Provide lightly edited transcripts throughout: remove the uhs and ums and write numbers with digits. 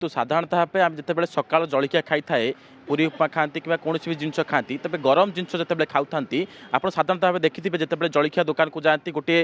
तो साधारणतः भाव आम जिते सकाल जलिया खाई थाए पूरी उपमा खाती कि कौन भी जिन खाती तेज गरम जिन जिते खाऊ था आप साधारणतः भाव देखिए जिते जलिया दुकान को जाती गोटे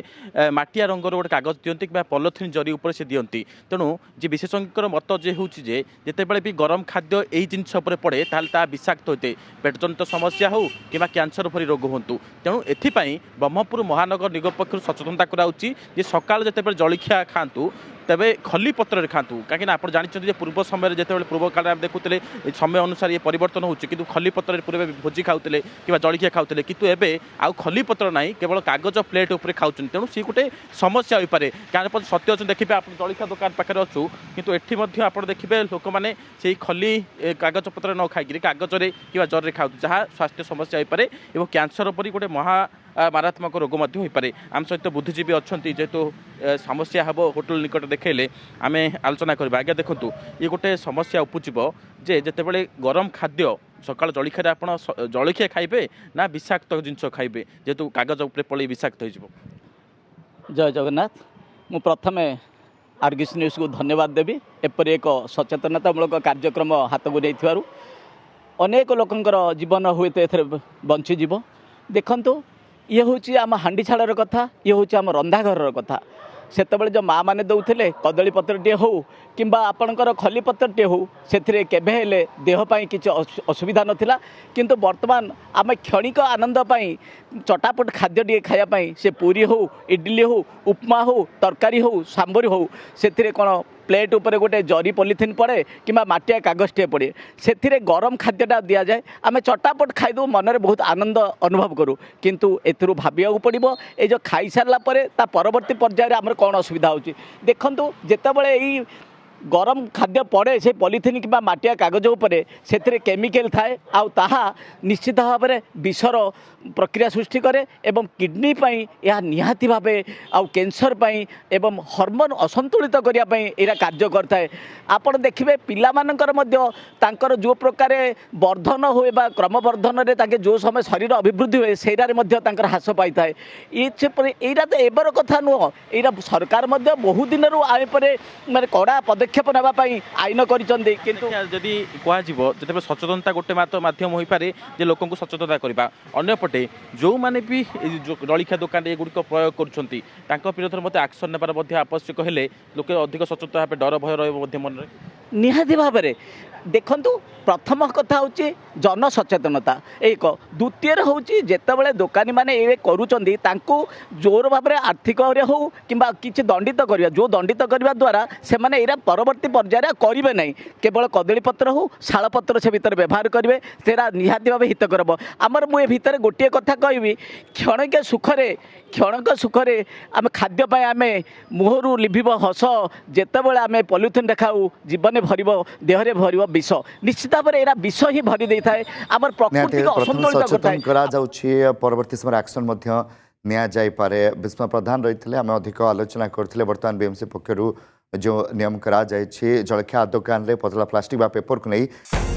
मटिया रंगर गोटे कागज दिखती कि पॉलिथिन जरी उपर से दिखती तेणु जी विशेषज्ञ मत जे हूँ जिते भी गरम खाद्य यही जिनस पड़े ता विषाक्त होते पेटजनित समस्या हो कि कैंसर भरी रोग हूँ तेणु एपाई ब्रह्मपुर महानगर निगम पक्ष सचेतनता कराऊँगी सकाल जिते जलिया खातु तेरे खली पत्र खातु कहीं आप जानते पूर्व समय जिते पूर्व काल देखुले समय अनुसार ये परिवर्तन होची किंतु खली पत्र पूर्व भोजी खाऊले कि जलिया खाऊले किंतु एबे आउ खली पत्र ना केवल कागज प्लेट उपर खाऊँ तेणु सी गोटे समस्या हो पाए क्या सत्य अच्छे देखिए आप जलिया दुकान पाखे अच्छु किंतु एठी आप देखिए लोक मैंने से खली कागज पत्र न खाई कागज कि जर खाऊ जहाँ स्वास्थ्य समस्या हो पाए और कैंसर पर गोटे महा मारात्मक रोग हो पाए आम सहित बुद्धिजीवी अच्छा जेहेतु समस्या हम होटेल निकट देखले आम आलोचना करवा आज्ञा देखूँ ये गोटे समस्या उपजीव जे जितेबाला गरम खाद्य सकाल जलिया आप जलिया खाइबे ना विषाक्त जिनस खाइबे जेहेतु कागज उपर पड़े विषाक्त हो। जय जगन्नाथ मु प्रथमे आर्गिस न्यूज को धन्यवाद देवी एपरी एक सचेतनतामूलक कार्यक्रम हाथ को नहीं अनेक लोकंर जीवन हुए तो बंचीज देखु ये हूँ आम हांडीछाड़ कथा ये हूँ आम रंधाघर कथा सेतबे जो माँ मैंने दौले कदली पत्रटे हो कि आपणकर खली पत्रटे हो से केले देहपाई किसी असुविधा नाला किंतु वर्तमान आम क्षणिक आनंद चटापट खाद्य टे खायापाई से पूरी हो इडली हो उपमा हो तरकारी हो सांबर हो से कौन प्लेट उपर गोटे जरी पॉलिथिन पड़े कि मटिया कागज टे पड़े से गरम खाद्यटा दि जाए आम चटापट खाईदे मन बहुत आनंद अनुभव करूँ किंतु एथुरु भाविया पड़ो ये जो खाई सारा परवर्ती पर्यायर आम कौन असुविधा हो देखु जितेबाला यही गरम खाद्य पड़े से पॉलिथिन कि मटिया कागज उपरे से केमिकल थाए आउ ताहा निश्चित भाव में विषर प्रक्रिया सृष्टि करे एवं किडनी पाई यह निहाती भावे आउ कैंसर पाई एवं हार्मोन असंतुलित करने यह कार्य करता आपड़ देखिए पिलामानकर मध्य तांकर जो प्रकार वर्धन हुए बा क्रमवर्धन रे जो समय शरीर अभिवृद्धि हुए से ह्रास पाई था यहाँ तो एबर कथा नुह यहाँ सरकार बहुत दिन आम पर माने कड़ा पदक्षेप नापी आईन करदी कह सचेतनता गोटे माध्यम हो पाए लोक सचेतनता करवा अंपटे जो मैंने भी जलिया दुकान ये गुड़िक प्रयोग कर विरोध में मत एक्शन नेबार आवश्यक है लोक अधिक सचेतन भाव डर भय रही मन में निहाती भाव में देखु प्रथम कथा हूँ जन सचेतनता एक द्वितीय हूँ जितेबाला दोकानी मैंने ये करूँ जोर भाव में आर्थिक हो कि किसी दंडित करवा जो दंडित करने द्वारा से मैंने यहाँ परवर्ती पर्यायर करेंगे ना केवल कदली पत्र हो शाल पत्र से भितर व्यवहार करेंगे तेरा निहाती भाव हितकर आमर मुझे भितर गोटे कथा कहबी क्षणिक सुखरे आम खाद्यपाई आम मुहर लिभ हस जितेबाला आम पॉलिथिन खाऊ जीवन भर देहरे भर विष निश्चित भाव में विष ही भरी दे थाए आम प्रकृति असंतुलित परवर्ती समय एक्शन निया जाई पारे विस्मय प्रधान रही आम अधिक आलोचना करते बर्तमान बीएमसी पक्षर जो नियम करा जलखिया दुकान रे पतला प्लास्टिक बा पेपर को नहीं